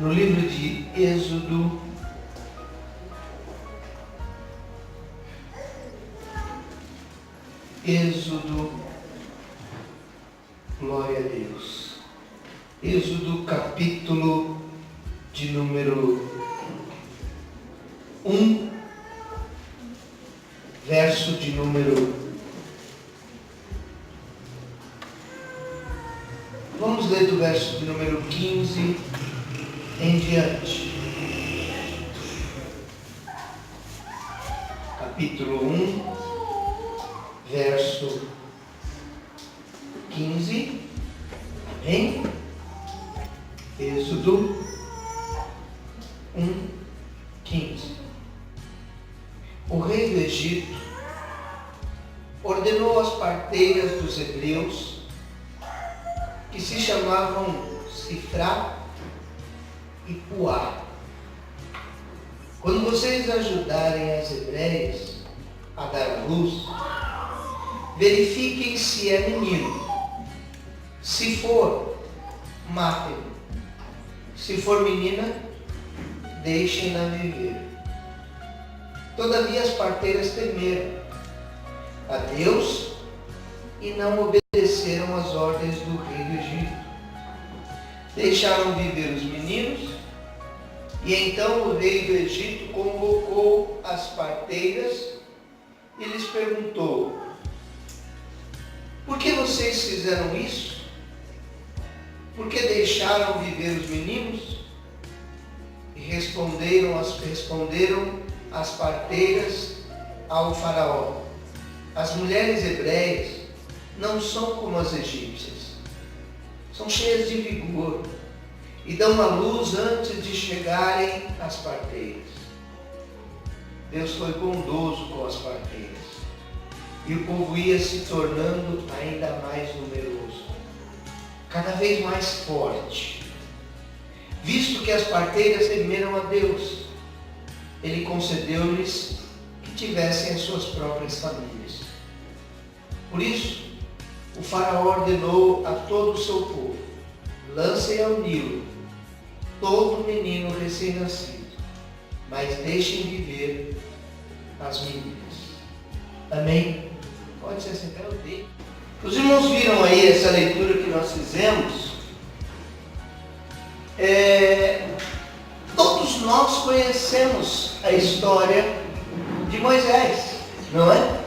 no livro de Êxodo, glória a Deus, Êxodo capítulo de número 1, verso de número... Vamos ler do verso de número 15 em diante. Capítulo 1, verso 15. Amém? Êxodo 1, 15. O rei do Egito ordenou às parteiras dos hebreus, que se chamavam Sifrá e Puá: quando vocês ajudarem as hebreias a dar à luz, verifiquem se é menino. Se for, matem-no. Se for menina, deixem-na viver. Todavia as parteiras temeram a Deus e não obedeceram às ordens do rei do Egito. Deixaram viver os meninos, e então o rei do Egito convocou as parteiras e lhes perguntou: por que vocês fizeram isso? Por que deixaram viver os meninos? E responderam as parteiras ao faraó: as mulheres hebreias não são como as egípcias. São cheias de vigor e dão à luz antes de chegarem às parteiras. Deus foi bondoso com as parteiras, e o povo ia se tornando ainda mais numeroso, cada vez mais forte. Visto que as parteiras temeram a Deus, Ele concedeu-lhes que tivessem as suas próprias famílias. Por isso, o faraó ordenou a todo o seu povo: lancem ao Nilo todo menino recém-nascido, mas deixem viver as meninas. Amém? Pode se sentar, eu dei. Os irmãos viram aí essa leitura que nós fizemos? Todos nós conhecemos a história de Moisés, não é?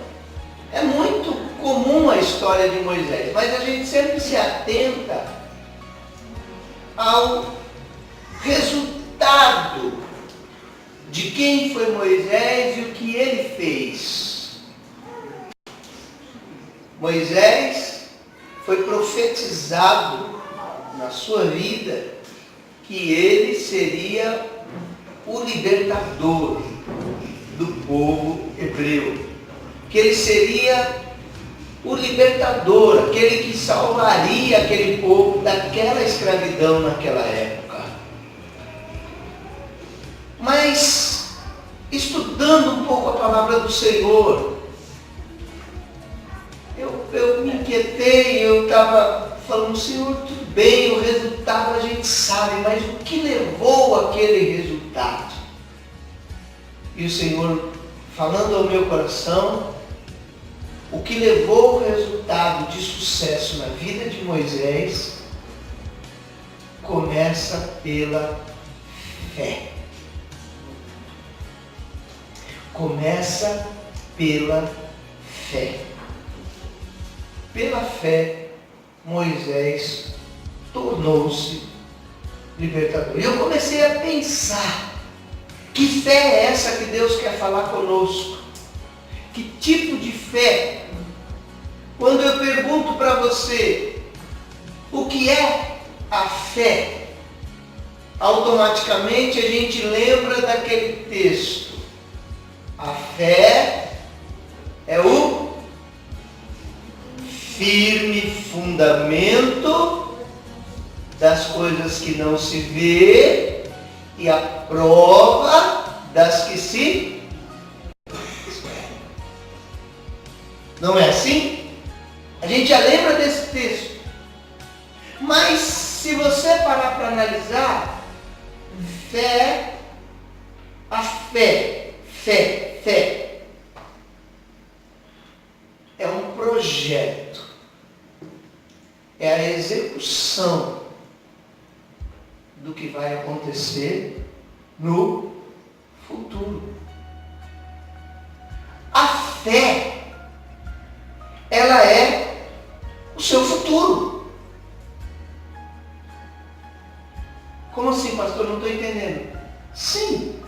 É muito comum a história de Moisés, mas a gente sempre se atenta ao resultado de quem foi Moisés e o que ele fez. Moisés foi profetizado na sua vida que ele seria o libertador do povo hebreu, que ele seria o libertador, aquele que salvaria aquele povo daquela escravidão naquela época. Mas, estudando um pouco a palavra do Senhor, eu me inquietei, eu estava falando: Senhor, tudo bem, o resultado a gente sabe, mas o que levou aquele resultado? E o Senhor, falando ao meu coração, o que levou o resultado de sucesso na vida de Moisés começa pela fé. Começa pela fé. Pela fé, Moisés tornou-se libertador. E eu comecei a pensar: que fé é essa que Deus quer falar conosco? Que tipo de fé? Quando eu pergunto para você o que é a fé, automaticamente a gente lembra daquele texto: a fé é o firme fundamento das coisas que não se vê e a prova das que se esperam. Não é assim? A gente já lembra desse texto. Mas se você parar para analisar, fé é um projeto, é a execução do que vai acontecer no futuro. A fé, ela é o seu futuro. Como assim, pastor? Não estou entendendo. Sim.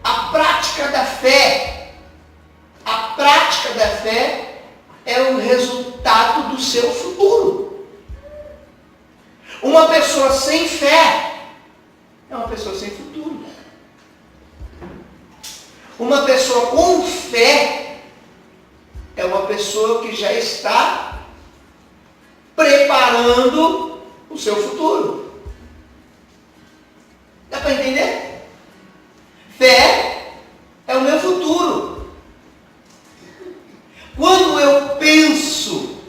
A prática da fé é o resultado do seu futuro. Uma pessoa sem fé é uma pessoa sem futuro. Uma pessoa com fé é uma pessoa que já está preparando o seu futuro. Dá para entender? Fé é o meu futuro. Quando eu penso,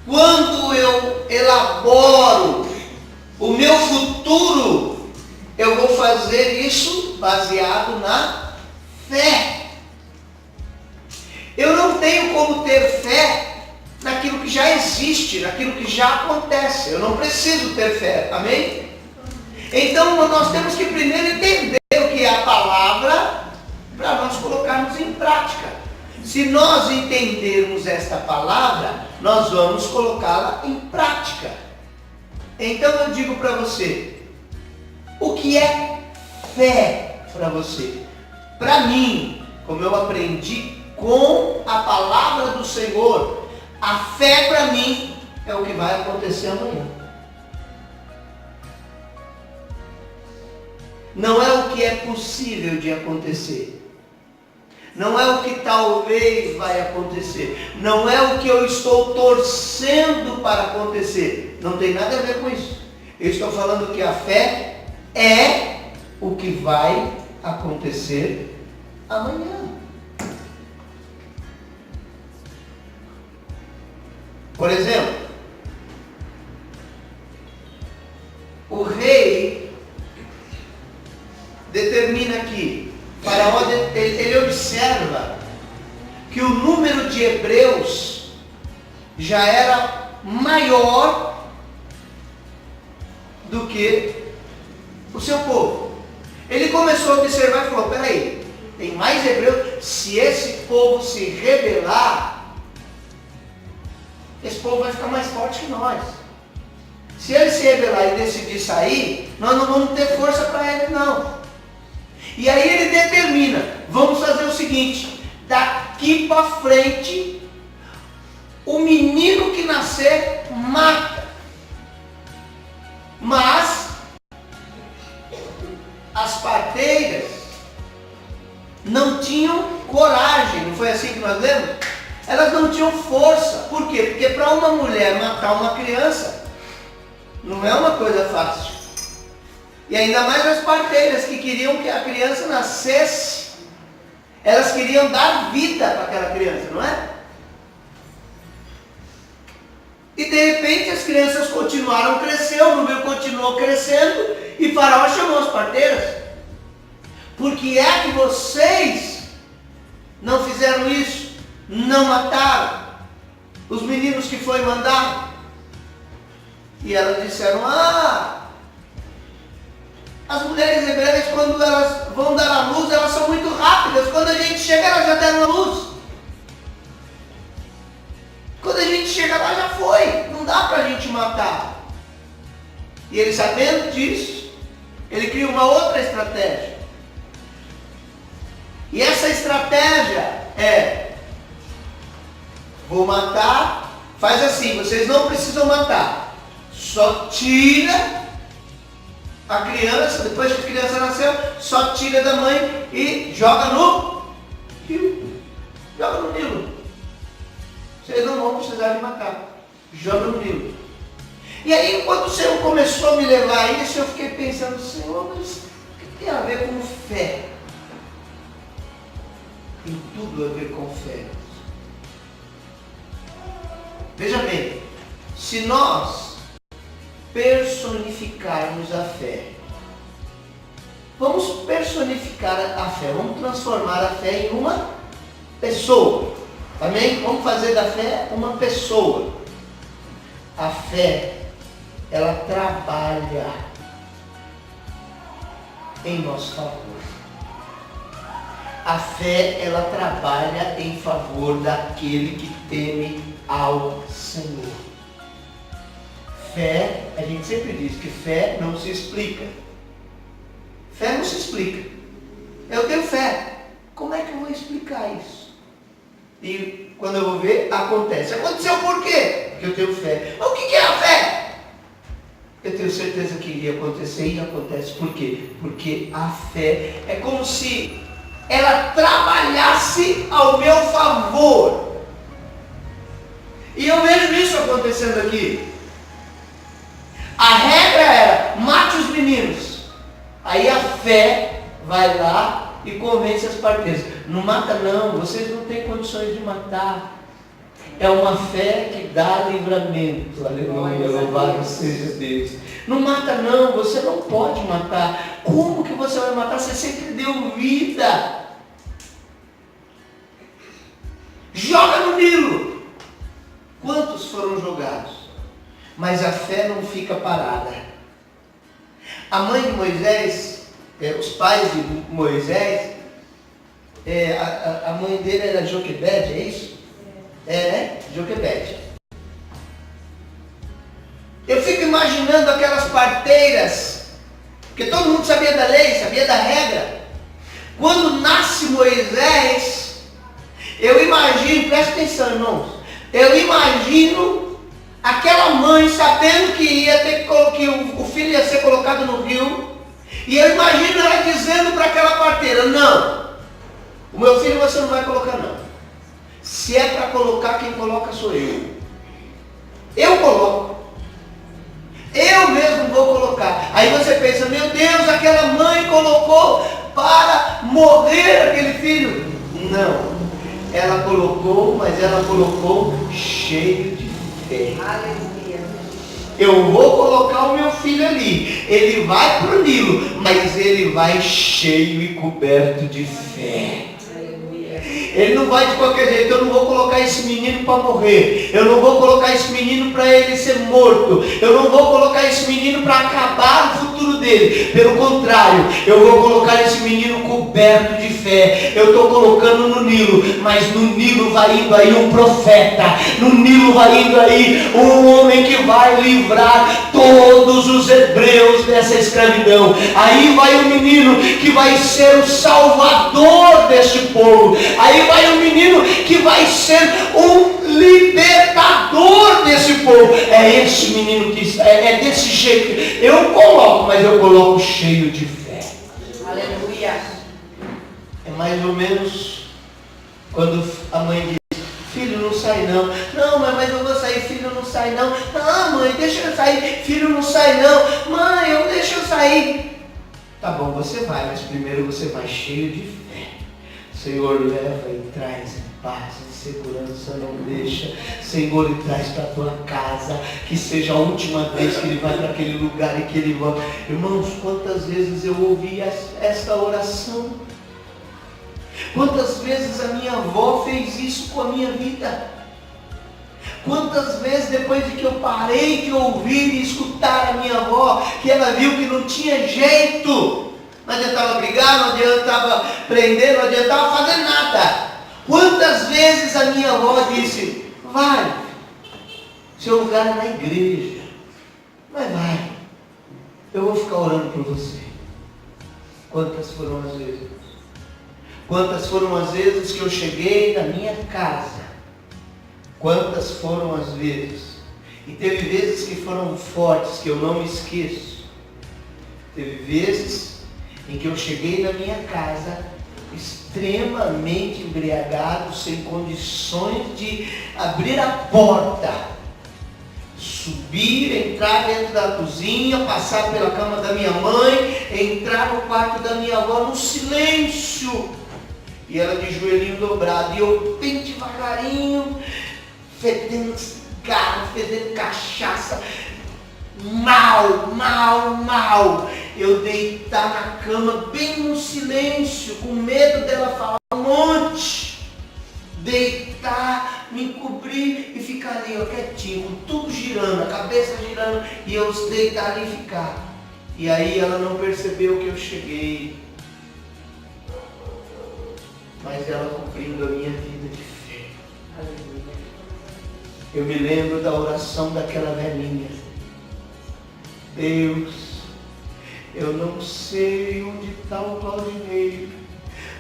quando eu elaboro o meu futuro, eu vou fazer isso baseado na fé. Eu não tenho como ter fé naquilo que já existe, naquilo que já acontece. Eu não preciso ter fé, amém? Então nós temos que primeiro entender o que é a palavra para nós colocarmos em prática. Se nós entendermos esta palavra, nós vamos colocá-la em prática. Então eu digo para você, o que é fé para você? Para mim, como eu aprendi com a palavra do Senhor, a fé para mim é o que vai acontecer amanhã. Não é o que é possível de acontecer. Não é o que talvez vai acontecer. Não é o que eu estou torcendo para acontecer. Não tem nada a ver com isso. Eu estou falando que a fé é o que vai acontecer amanhã. Por exemplo, o rei determina aqui, Faraó, ele observa que o número de hebreus já era maior do que o seu povo. Ele começou a observar e falou, peraí, tem mais hebreus, se esse povo se rebelar, esse povo vai ficar mais forte que nós. Se ele se rebelar e decidir sair, nós não vamos ter força para ele não. E aí ele determina, vamos fazer o seguinte, daqui para frente, o menino que nascer, mata. Mas, as parteiras não tinham coragem, não foi assim que nós lemos? Elas não tinham força. Por quê? Porque para uma mulher matar uma criança, não é uma coisa fácil. E ainda mais as parteiras que queriam que a criança nascesse, elas queriam dar vida para aquela criança, não é? E de repente as crianças continuaram crescendo, o número continuou crescendo, e Faraó chamou as parteiras. Por que é que vocês não fizeram isso? Não mataram os meninos que foi mandado? E elas disseram, as mulheres hebreias, quando elas vão dar a luz, elas são muito rápidas. Quando a gente chega, elas já deram a luz. Quando a gente chega lá, já foi. Não dá para a gente matar. E ele, sabendo disso, ele cria uma outra estratégia. E essa estratégia é, vou matar, faz assim, vocês não precisam matar. Só tira a criança, depois que a criança nasceu, só tira da mãe e joga no rio. Joga no Nilo. Vocês não vão precisar de matar. Joga no Nilo. E aí, quando o Senhor começou a me levar a isso, eu fiquei pensando, Senhor, mas o que tem a ver com fé? Tem tudo a ver com fé. Veja bem, se nós personificarmos a fé, Vamos personificar a fé, vamos transformar a fé em uma pessoa. Amém? Vamos fazer da fé uma pessoa. A fé, ela trabalha em nosso favor. A fé, ela trabalha em favor daquele que teme ao Senhor. Fé, a gente sempre diz que fé não se explica. Fé não se explica. Eu tenho fé. Como é que eu vou explicar isso? E quando eu vou ver, acontece. Aconteceu por quê? Porque eu tenho fé. Mas o que é a fé? Eu tenho certeza que iria acontecer e acontece. Por quê? Porque a fé é como se ela trabalhasse ao meu favor. E eu vejo isso acontecendo aqui. A regra era, mate os meninos. Aí a fé vai lá e convence as parteiras. Não mata não, vocês não têm condições de matar. É uma fé que dá livramento. Aleluia, louvado seja Deus. Não mata não, você não pode matar. Como que você vai matar? Você sempre deu vida. Joga no Nilo. Quantos foram jogados? Mas a fé não fica parada. A mãe de Moisés, os pais de Moisés, a mãe dele era Joquebede, é isso? Né? Joquebede. Eu fico imaginando aquelas parteiras, porque todo mundo sabia da lei, sabia da regra. Quando nasce Moisés, eu imagino, presta atenção, irmãos, eu imagino aquela mãe sabendo que o filho ia ser colocado no rio, e eu imagino ela dizendo para aquela parteira, não, o meu filho você não vai colocar não. Se é para colocar, quem coloca sou eu. Eu coloco. Eu mesmo vou colocar. Aí você pensa, meu Deus, aquela mãe colocou para morrer aquele filho. Não. Ela colocou, mas ela colocou cheio de fé. Aleluia. Eu vou colocar o meu filho ali. Ele vai para o Nilo, mas ele vai cheio e coberto de fé. Ele não vai de qualquer jeito. Eu não vou colocar esse menino para morrer. Eu não vou colocar esse menino para ele ser morto. Eu não vou colocar esse menino para acabar o futuro dele. Pelo contrário, eu vou colocar esse menino coberto de fé. Eu estou colocando no Nilo, mas no Nilo vai indo aí um profeta. No Nilo vai indo aí um homem que vai livrar todos os hebreus dessa escravidão. Aí vai o menino que vai ser o salvador deste povo. Aí vai o menino que vai ser um libertador desse povo. É esse menino que é desse jeito. Eu coloco, mas eu coloco cheio de fé. Aleluia. É mais ou menos quando a mãe diz, filho não sai não. Não, mãe, mas eu vou sair, filho não sai não. Não, mãe, deixa eu sair, filho não sai não. Mãe, deixa eu sair. Tá bom, você vai, mas primeiro você vai cheio de fé. Senhor, leva e traz em paz, em segurança, não deixa. Senhor, e traz para a tua casa, que seja a última vez que ele vai para aquele lugar e que ele vai. Irmãos, quantas vezes eu ouvi esta oração? Quantas vezes a minha avó fez isso com a minha vida? Quantas vezes depois de que eu parei de ouvir e escutar a minha avó, que ela viu que não tinha jeito, não adiantava brigar, não adiantava prender, não adiantava fazer nada. Quantas vezes a minha avó disse, vai, seu lugar é na igreja, mas vai, eu vou ficar orando por você. Quantas foram as vezes? Quantas foram as vezes que eu cheguei na minha casa? Quantas foram as vezes? E teve vezes que foram fortes, que eu não me esqueço. Teve vezes em que eu cheguei na minha casa extremamente embriagado, sem condições de abrir a porta, subir, entrar dentro da cozinha, passar pela cama da minha mãe, entrar no quarto da minha avó no silêncio, e ela de joelhinho dobrado, e eu bem devagarinho, fedendo cigarro, fedendo cachaça, mal. eu deitar na cama bem no silêncio, com medo dela falar um monte. Deitar, me encobrir e ficar ali, ó, quietinho, com tudo girando, a cabeça girando, e eu deitar ali e ficar. E aí ela não percebeu que eu cheguei, mas ela cumprindo a minha vida de fé. Eu me lembro da oração daquela velhinha. Deus, eu não sei onde está o Claudinei,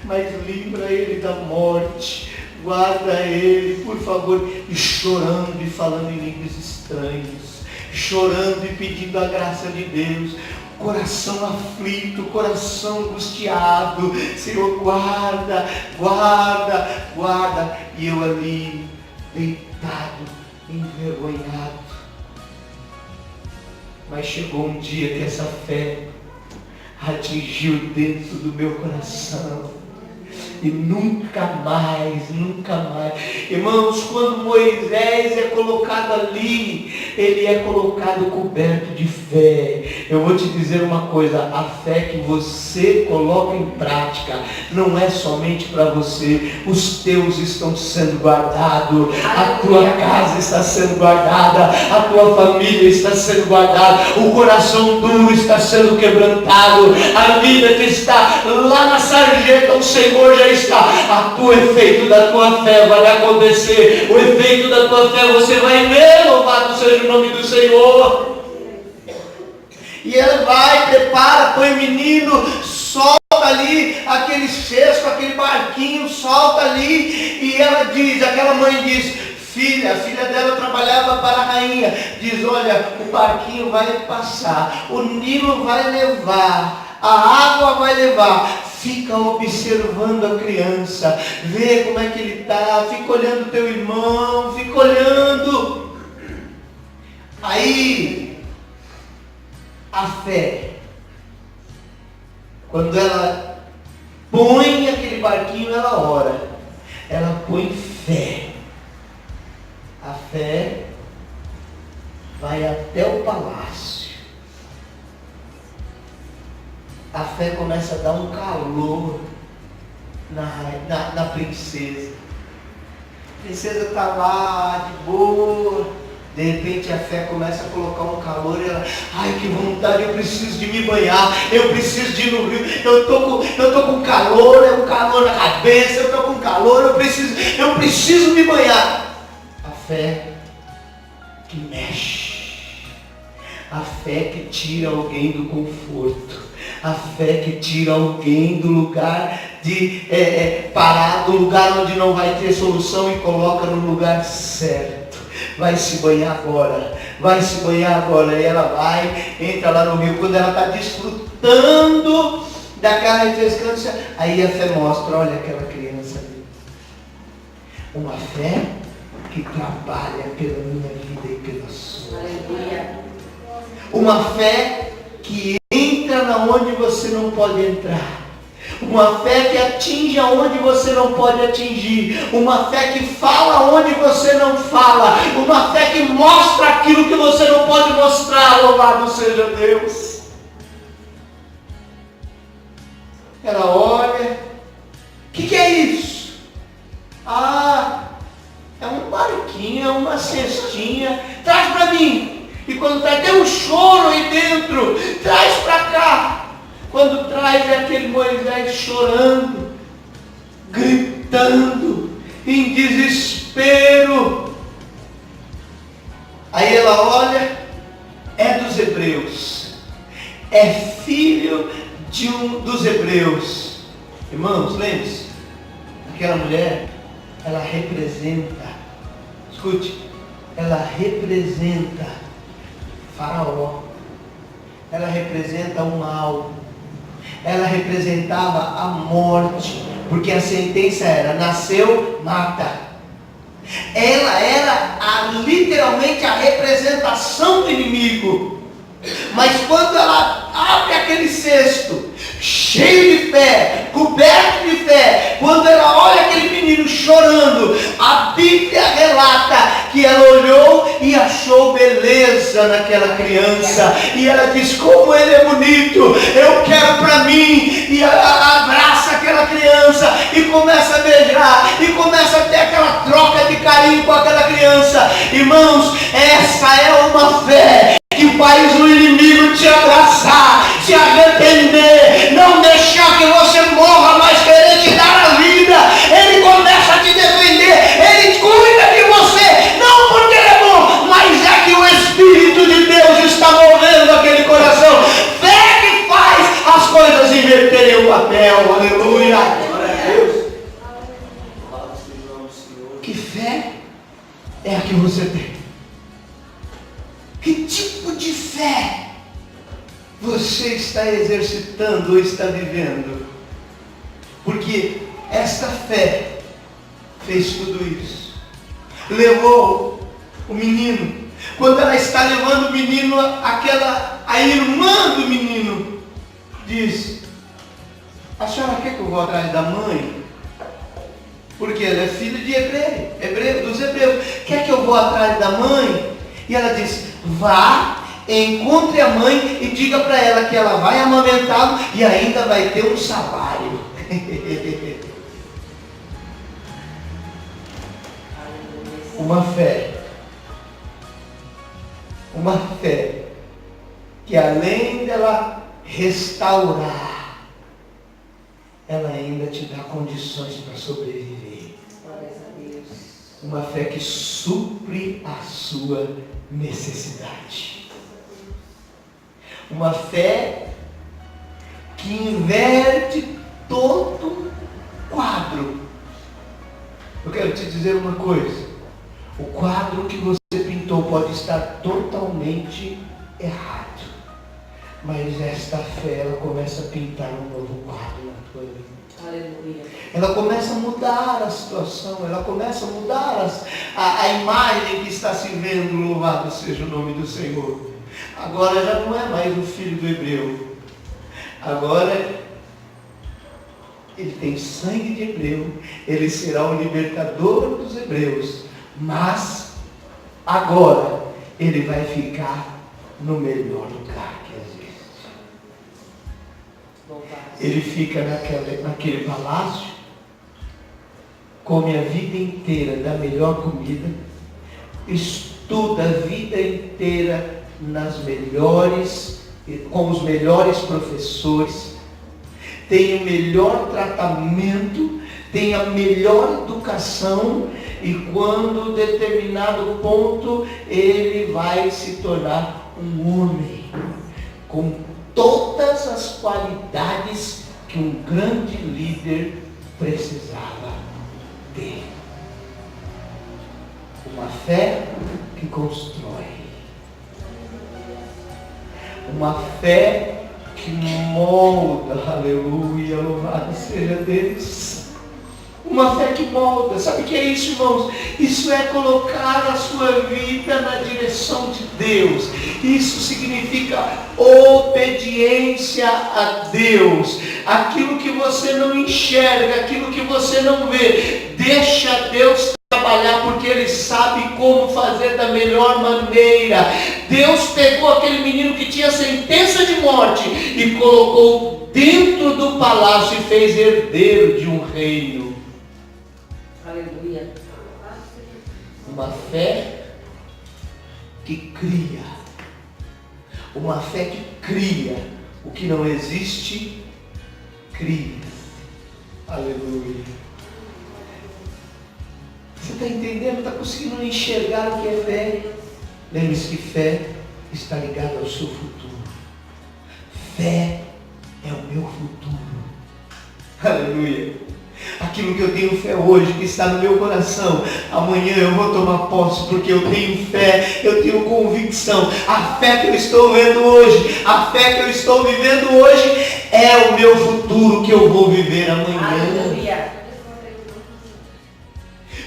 mas livra ele da morte, guarda ele, por favor. E chorando e falando em línguas estranhas, chorando e pedindo a graça de Deus, coração aflito, coração angustiado. Senhor, guarda, guarda, guarda. E eu ali, deitado, envergonhado. Mas chegou um dia que essa fé atingiu dentro do meu coração. E nunca mais, nunca mais. Irmãos, quando Moisés é colocado ali, ele é colocado coberto de fé. Eu vou te dizer uma coisa, a fé que você coloca em prática não é somente para você. Os teus estão sendo guardados, a tua casa está sendo guardada, a tua família está sendo guardada, o coração duro está sendo quebrantado, a vida que está lá na sarjeta, o Senhor já está. O efeito da tua fé vai acontecer. O efeito da tua fé, você vai ver, louvado seja o nome do Senhor. E ela vai, prepara, põe o menino, solta ali aquele cesto, aquele barquinho, solta ali. E ela diz, aquela mãe diz, a filha dela trabalhava para a rainha, diz, olha, o barquinho vai passar, o Nilo vai levar, a água vai levar. Fica observando a criança, vê como é que ele está, fica olhando teu irmão, fica olhando. Aí, a fé, quando ela põe aquele barquinho, ela ora, ela põe fé. A fé vai até o palácio. A fé começa a dar um calor na princesa. A princesa está lá, de boa. De repente a fé começa a colocar um calor e ela, ai que vontade, eu preciso de me banhar, eu preciso de ir no rio, eu tô com calor, é um calor na cabeça, eu tô com calor, eu preciso me banhar. A fé que mexe, a fé que tira alguém do conforto, a fé que tira alguém do lugar de parar, do lugar onde não vai ter solução e coloca no lugar certo. Vai se banhar agora, vai se banhar agora. E ela vai, entra lá no rio, quando ela está desfrutando daquela refrescância, aí a fé mostra, olha aquela criança ali. Uma fé que trabalha pela minha vida e pela sua. Uma fé que entra na onde você não pode entrar. Uma fé que atinge aonde você não pode atingir. Uma fé que fala onde você não fala. Uma fé que mostra aquilo que você não pode mostrar. Louvado seja Deus. Ela olha. O que é isso? É um barquinho, é uma cestinha. Traz para mim. E quando traz, tem um choro aí dentro. Traz para cá. Quando traz, é aquele Moisés chorando, gritando, em desespero. Aí ela olha, é dos hebreus, é filho de dos hebreus. Irmãos, lembre-se, aquela mulher, ela representa, escute, ela representa Faraó, ela representa o mal. Ela representava a morte, porque a sentença era, nasceu, mata. Ela era literalmente a representação do inimigo. Mas quando ela abre aquele cesto, cheio de fé, coberto de fé, quando ela olha aquele menino chorando, a Bíblia relata que ela olhou e achou beleza naquela criança. E ela diz: como ele é bonito, eu quero para mim. E abraça aquela criança e começa a beijar, e começa a ter aquela troca de carinho com aquela criança. Irmãos, essa é uma fé que faz o inimigo te abraçar, te arrepender, não deixar que você morra, mas querer te dar a vida. Ele começa a te defender, ele cuida de você, não porque ele é bom, mas é que o Espírito de Deus está movendo aquele coração. Fé que faz as coisas inverterem o papel. Aleluia. Glória a Deus. Que fé é a que você tem? Que tipo de fé você está exercitando ou está vivendo? Porque esta fé fez tudo isso. Levou o menino. Quando ela está levando o menino, a irmã do menino diz: a senhora quer que eu vá atrás da mãe? Porque ela é filha de dos hebreus. Quer que eu vou atrás da mãe? E ela diz: vá, encontre a mãe e diga para ela que ela vai amamentá-lo e ainda vai ter um salário. Uma fé que além dela restaurar, ela ainda te dá condições para sobreviver. Uma fé que supre a sua necessidade. Uma fé que inverte todo o quadro. Eu quero te dizer uma coisa: o quadro que você pintou pode estar totalmente errado, mas esta fé, ela começa a pintar um novo quadro na tua vida. Aleluia. Ela começa a mudar a situação, ela começa a mudar a imagem que está se vendo. Louvado seja o nome do Senhor. Agora já não é mais o filho do hebreu. Agora ele tem sangue de hebreu. Ele será o libertador dos hebreus. Mas agora ele vai ficar no melhor lugar que existe. Ele fica naquele palácio, come a vida inteira da melhor comida, estuda a vida inteira com os melhores professores, tem o melhor tratamento, tem a melhor educação, e quando determinado ponto ele vai se tornar um homem com todas as qualidades que um grande líder precisava ter. Uma fé que constrói. Uma fé que molda. Aleluia, louvado seja Deus. Uma fé que molda. Sabe o que é isso, irmãos? Isso é colocar a sua vida na direção de Deus. Isso significa obediência a Deus. Aquilo que você não enxerga, aquilo que você não vê, deixa Deus trabalhar, porque Ele sabe como fazer da melhor maneira. Deus pegou aquele menino que tinha sentença de morte e colocou dentro do palácio e fez herdeiro de um reino. Aleluia. Uma fé que cria. Uma fé que cria. O que não existe, cria. Aleluia. Você está entendendo? Está conseguindo enxergar o que é fé? Lembre-se que fé está ligada ao seu futuro. Fé é o meu futuro. Aleluia. Aquilo que eu tenho fé hoje, que está no meu coração, amanhã eu vou tomar posse, porque eu tenho fé, eu tenho convicção. A fé que eu estou vendo hoje, a fé que eu estou vivendo hoje, é o meu futuro que eu vou viver amanhã. Aleluia.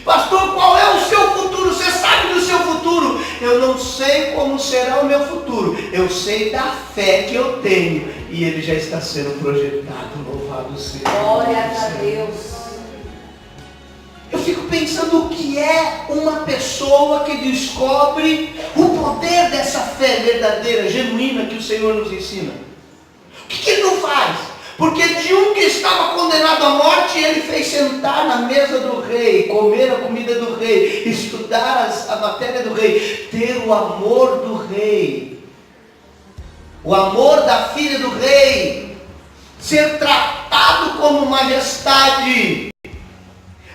Pastor, qual é o seu futuro? Você sabe do seu futuro? Eu não sei como será o meu futuro. Eu sei da fé que eu tenho. E ele já está sendo projetado. Louvado seja. Glória a Deus. Eu fico pensando o que é uma pessoa que descobre o poder dessa fé verdadeira, genuína que o Senhor nos ensina. O que ele não faz? Porque de um que estava condenado à morte, ele fez sentar na mesa do rei, comer a comida do rei, estudar a matéria do rei, ter o amor do rei, o amor da filha do rei, ser tratado como majestade,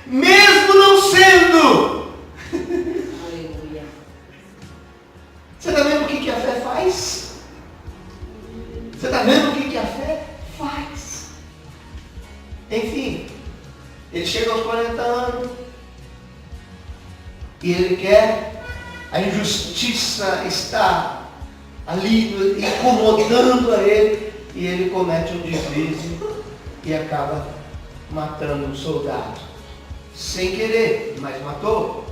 mesmo não sendo. Aleluia. Você está vendo o que a fé faz? Você está vendo o que a fé faz? Enfim, ele chega aos 40 anos e ele quer, a injustiça está ali incomodando a ele, e ele comete um deslize e acaba matando um soldado, sem querer, mas matou.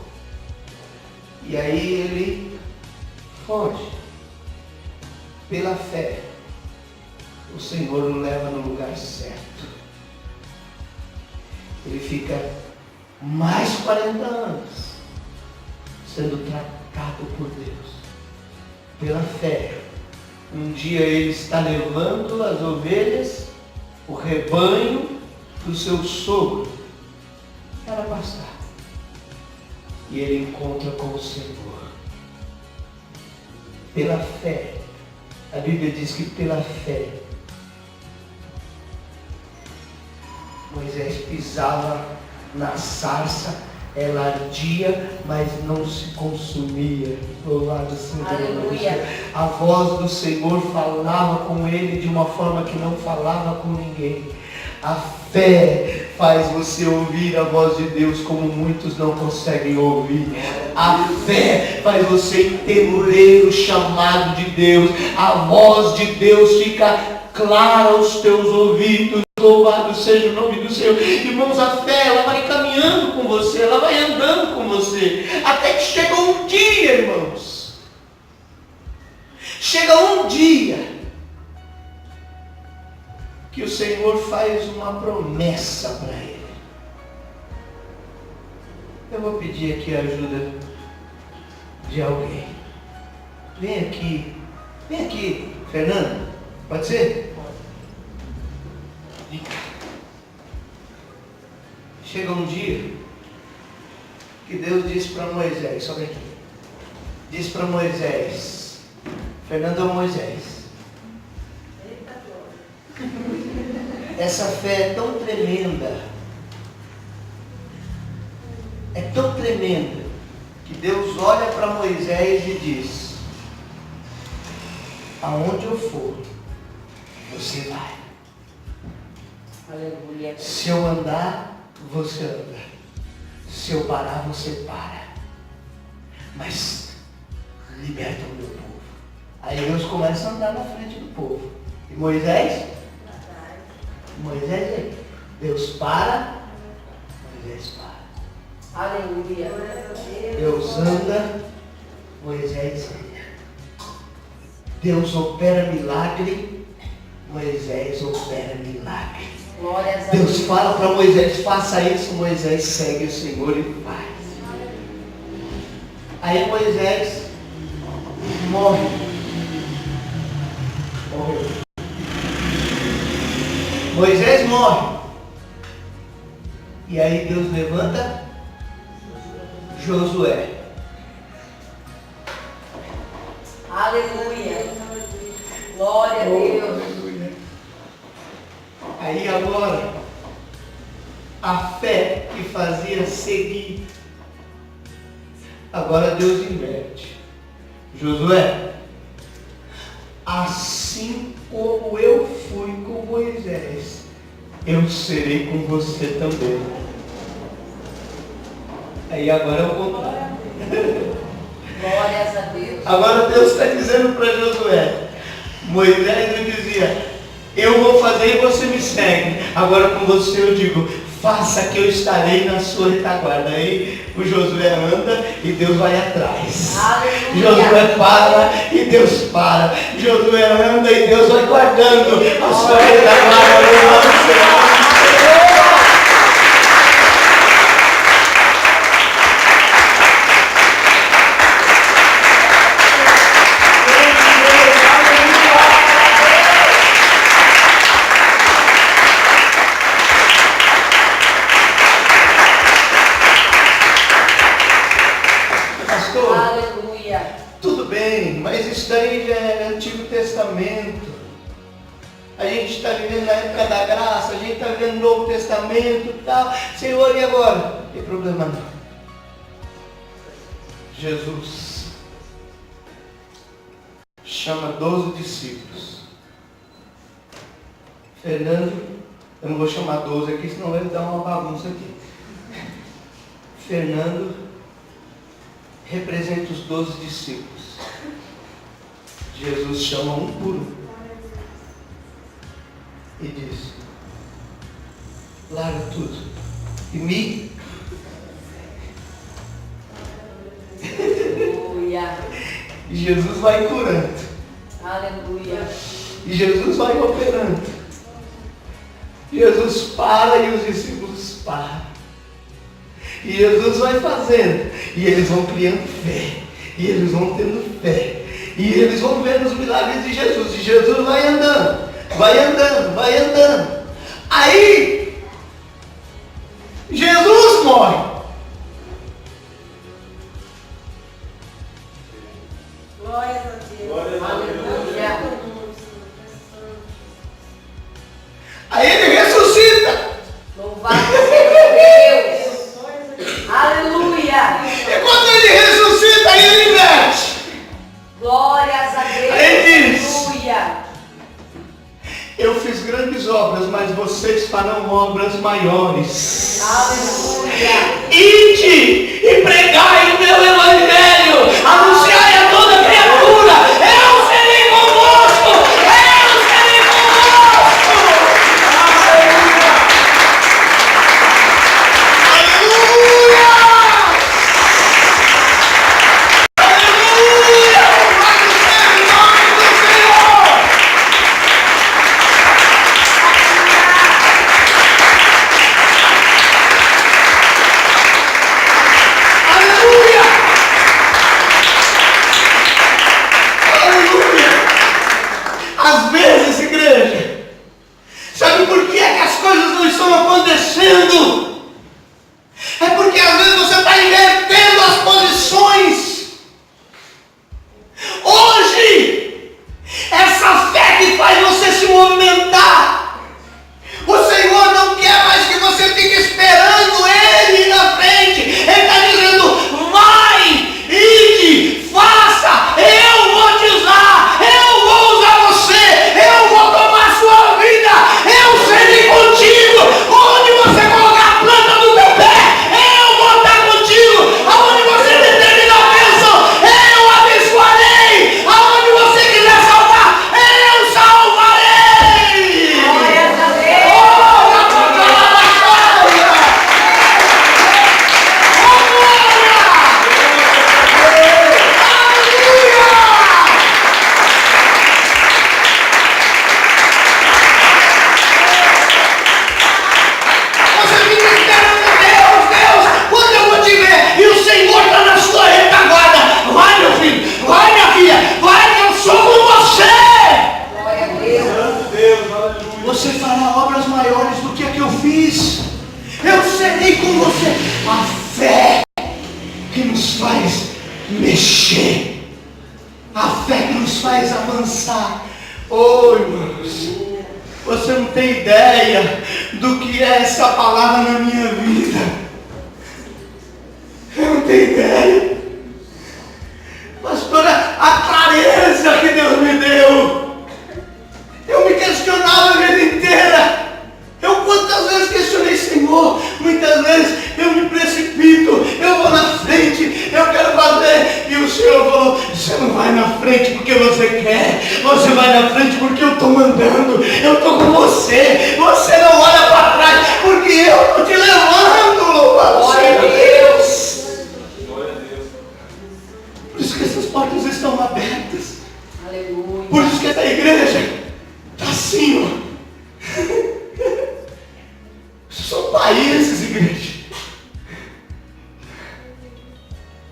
E aí ele foge. Pela fé, o Senhor o leva no lugar certo. Ele fica mais 40 anos sendo tratado por Deus. Pela fé, um dia ele está levando as ovelhas, o rebanho do seu sogro, para pastar. E ele encontra com o Senhor. Pela fé, a Bíblia diz que pela fé, Moisés pisava na sarça, ela ardia, mas não se consumia. Louvado seja Deus. A voz do Senhor falava com ele de uma forma que não falava com ninguém. A fé faz você ouvir a voz de Deus como muitos não conseguem ouvir. A fé faz você entender o chamado de Deus. A voz de Deus fica clara aos teus ouvidos. Louvado seja o nome do Senhor. Irmãos, a fé, ela vai caminhando com você, ela vai andando com você, até que chega um dia, irmãos. Chega um dia que o Senhor faz uma promessa para ele. Eu vou pedir aqui a ajuda de alguém. Vem aqui, Fernando. Pode ser? Chega um dia que Deus disse para Moisés, sobe aqui, disse para Moisés, Fernando ou Moisés, essa fé é tão tremenda, que Deus olha para Moisés e diz, aonde eu for, você vai. Aleluia. Se eu andar, você anda. Se eu parar, você para. Mas liberta o meu povo. Aí Deus começa a andar na frente do povo. E Moisés? Moisés, Deus para. Moisés para. Aleluia. Deus anda. Moisés anda. Deus opera milagre. Moisés opera milagre. Deus fala para Moisés, faça isso, Moisés segue o Senhor e faz. Aí Moisés morreu. Moisés morre. E aí Deus levanta Josué. Aleluia. Glória a Deus. Aí agora, a fé que fazia seguir, agora Deus inverte. Josué, assim como eu fui com Moisés, eu serei com você também. Aí agora é o contrário. Glórias a Deus. Agora Deus está dizendo para Josué, Moisés lhe dizia, eu vou fazer e você me segue. Agora com você eu digo, faça que eu estarei na sua retaguarda. Aí o Josué anda e Deus vai atrás. Aleluia. Josué para e Deus para. Josué anda e Deus vai guardando a sua retaguarda. Testamento. A gente está vivendo na época da graça, a gente está vivendo no Novo Testamento e tal. Senhor, e agora? Não tem problema não. Jesus chama 12 discípulos. Fernando, eu não vou chamar 12 aqui, senão vai dar uma bagunça aqui. Fernando representa os 12 discípulos. Jesus chama um por um e diz: larga tudo e me. Aleluia. E Jesus vai curando. Aleluia. E Jesus vai operando. Jesus para e os discípulos param. E Jesus vai fazendo. E eles vão criando fé. E eles vão tendo fé. E eles vão vendo os milagres de Jesus. E Jesus vai andando. Vai andando, vai andando. Aí, Jesus morre. Glória a Deus. Aleluia. Aí ele ressuscita. Louvado seja Deus. Aleluia. E quando ele ressuscita, ele inverte. Glórias a Deus. Ele diz: Aleluia. eu fiz grandes obras, mas vocês farão obras maiores. Aleluia. Ide e pregai o meu evangelho, anunciai a toda criatura, eu serei convosco, eu serei convosco. Aleluia! Aleluia! Louvado seja o nome do Senhor! Aleluia! Aleluia! Às vezes, igreja, sabe por que é que as coisas não estão acontecendo? É porque às vezes você está invertendo as posições. Hoje, essa fé que faz você se movimentar, o Senhor não quer mais que você fique esperando Ele ir na frente. Ele está dizendo: vai, ide, faça, eu vou te usar, eu vou usar você, eu vou tomar sua vida, eu serei contigo. Onde você colocar a planta do teu pé, eu vou estar contigo. Aonde você determinar a bênção, eu abençoarei. Aonde você quiser salvar, eu salvarei. Glórias a Deus. Você fica esperando Deus, quando eu vou te ver? E o Senhor está na sua retaguarda. Vai, meu filho, vai, minha filha, vai, que eu sou com você. Glória a Deus. Santo Deus, aleluia. Você fará obras maiores do que a que eu fiz. Eu serei com você. A fé que nos faz mexer. A fé que nos faz avançar. Oh, irmãos, você não tem ideia do que é essa palavra na minha vida. Eu não tenho ideia. Pastora, a clareza que Deus me deu. Eu me questionava a vida inteira. Eu quantas vezes questionei: Senhor, muitas vezes eu me precipito, eu vou na frente, eu quero fazer. E o Senhor falou: você não vai na frente porque você quer, você vai na frente porque eu estou mandando, eu estou com você. Você não olha para trás porque eu estou te levando. Louvado Glória a seja Deus. Glória a Deus. Por isso que essas portas estão abertas. Aleluia. Por isso que essa igreja está assim, ó. São países, igreja.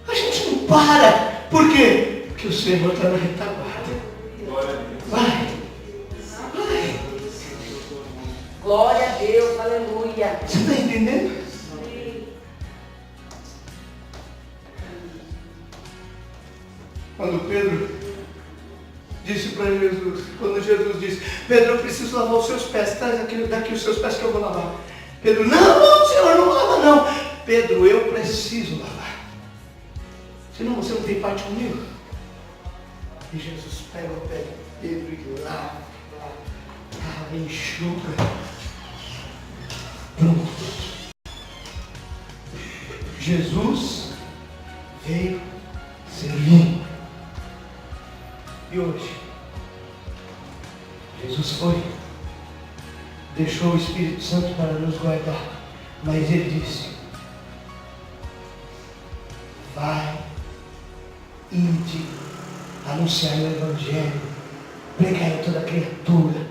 A gente não para. Por quê? Porque o Senhor está na retaguarda. Glória a Deus. Vai. Vai. Glória a Deus. Aleluia. Você está entendendo? Quando Pedro disse para Jesus: Quando Jesus disse: Pedro, eu preciso lavar os seus pés, traz daqui os seus pés que eu vou lavar. Pedro: não, Senhor, não lava não. Pedro: eu preciso lavar, senão você não tem parte comigo. E Jesus pega o pé de Pedro e lava, enxuga. Pronto. Jesus veio servir. E hoje, Jesus foi, deixou o Espírito Santo para nos guardar, mas Ele disse: vai, ide, anunciar o Evangelho, pregar em toda criatura,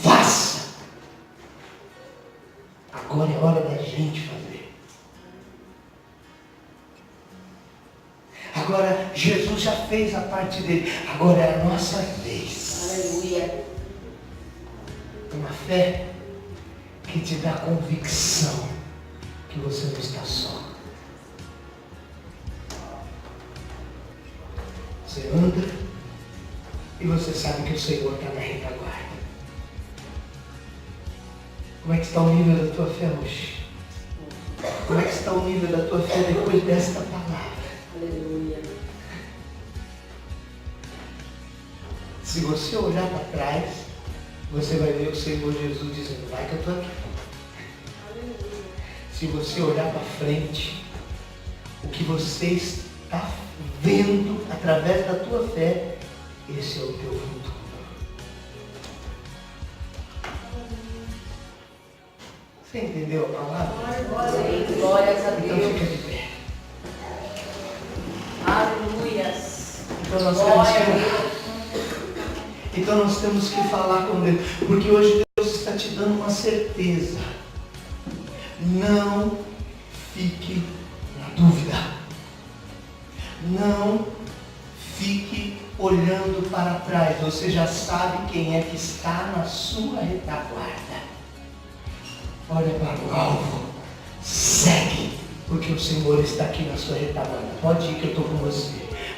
faça. Agora é hora da gente fazer. Agora Jesus já fez a parte dele, agora é a nossa vez. Aleluia. Uma fé que te dá convicção que você não está só. Você anda e você sabe que o Senhor está na retaguarda. Como é que está o nível da tua fé hoje? Como é que está o nível da tua fé depois desta palavra? Aleluia. Se você olhar para trás, você vai ver o Senhor Jesus dizendo: vai que eu estou aqui. Se você olhar para frente, o que você está vendo através da tua fé, esse é o teu futuro. Você entendeu a palavra? Sim, glórias a Então Deus. fica de pé. Aleluias. Então nós Glória temos a que Deus. orar. Então nós temos que falar com Deus, porque hoje Deus está te dando uma certeza. Não fique na dúvida. Não fique olhando para trás. Você já sabe quem é que está na sua retaguarda. Olha para o alvo. Segue, porque o Senhor está aqui na sua retaguarda. Pode ir que eu estou com você.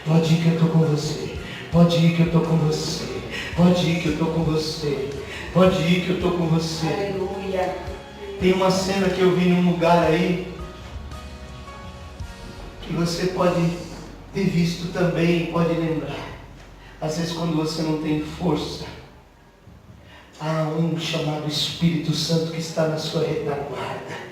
Pode ir que eu estou com você. Pode ir que eu estou com você. Pode ir que eu estou com você. Pode ir que eu estou com você. Aleluia. Tem uma cena que eu vi num lugar aí, que você pode ter visto também, pode lembrar. Às vezes quando você não tem força, há um chamado Espírito Santo que está na sua retaguarda.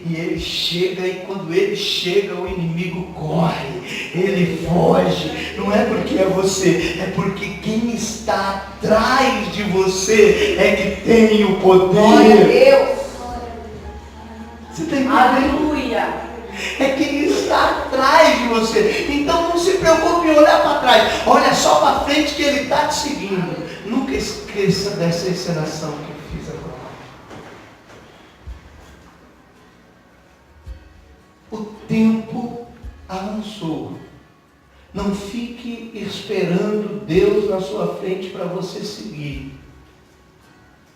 E ele chega, e quando ele chega, o inimigo corre, ele foge. Não é porque é você, é porque quem está atrás de você é que tem o Glória a poder. Deus. Você está entendendo? Aleluia. É quem está atrás de você. Então não se preocupe em olhar para trás. Olha só para frente que ele está te seguindo. Nunca esqueça dessa encenação que eu fiz agora. O tempo avançou. Não fique esperando Deus na sua frente para você seguir.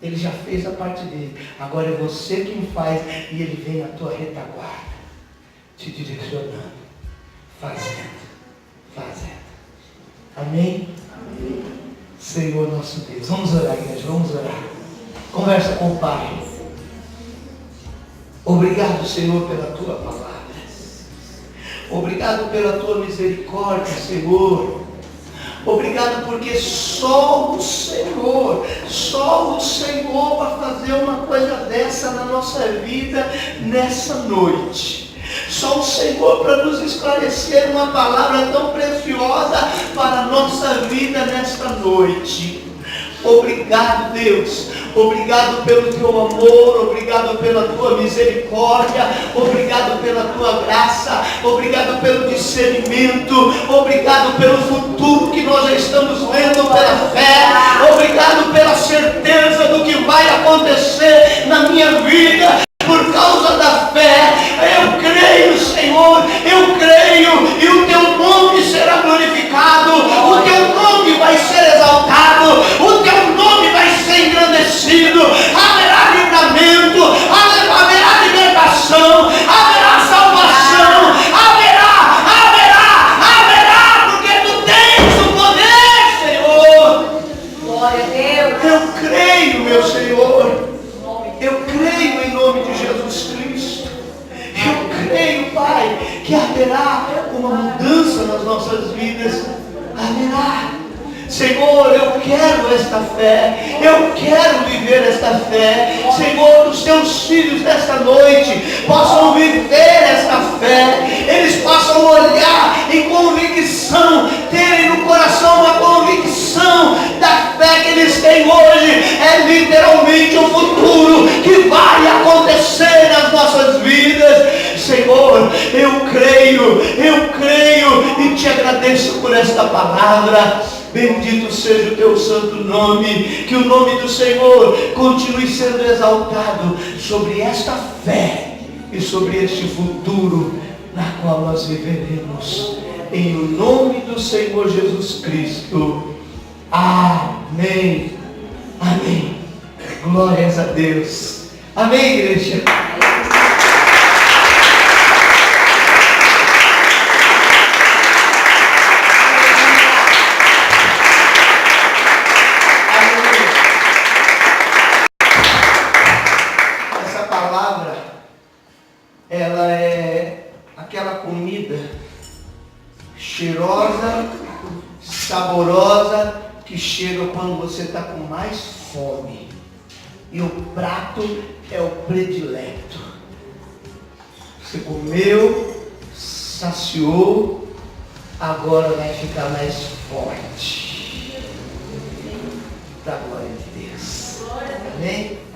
Ele já fez a parte dele. Agora é você quem faz, e ele vem na tua retaguarda, te direcionando, fazendo. Amém? Amém. Senhor nosso Deus. Vamos orar, igreja, vamos orar. Conversa com o Pai. Obrigado, Senhor, pela tua palavra. Obrigado pela tua misericórdia, Senhor. Obrigado porque só o Senhor para fazer uma coisa dessa na nossa vida nessa noite. Só o Senhor para nos esclarecer uma palavra tão preciosa para a nossa vida nesta noite. Obrigado, Deus. Obrigado pelo teu amor, obrigado pela tua misericórdia, obrigado pela tua graça, obrigado pelo discernimento, obrigado pelo futuro que nós já estamos vendo pela fé, obrigado pela certeza do que vai acontecer na minha vida por causa da fé. Eu creio, Senhor, eu creio, e o teu nome será glorificado, o teu nome vai ser exaltado, o teu nome vai ser engrandecido. Haverá livramento, haverá libertação, haverá salvação, haverá, porque tu tens o poder. Senhor, eu quero esta fé, eu quero viver esta fé. Senhor, os teus filhos nesta noite possam viver esta fé, eles possam olhar em convicção, terem no coração uma convicção da fé que eles têm hoje. É literalmente o futuro que vai acontecer nas nossas vidas. Senhor, eu creio e te agradeço por esta palavra. Bendito seja o teu santo nome, que o nome do Senhor continue sendo exaltado sobre esta fé e sobre este futuro na qual nós viveremos. Em o nome do Senhor Jesus Cristo. Amém. Amém. Glórias a Deus. Amém, igreja. Ela é aquela comida cheirosa, saborosa, que chega quando você está com mais fome. E o prato é o predileto. Você comeu, saciou, agora vai ficar mais forte. Da glória de Deus. Amém?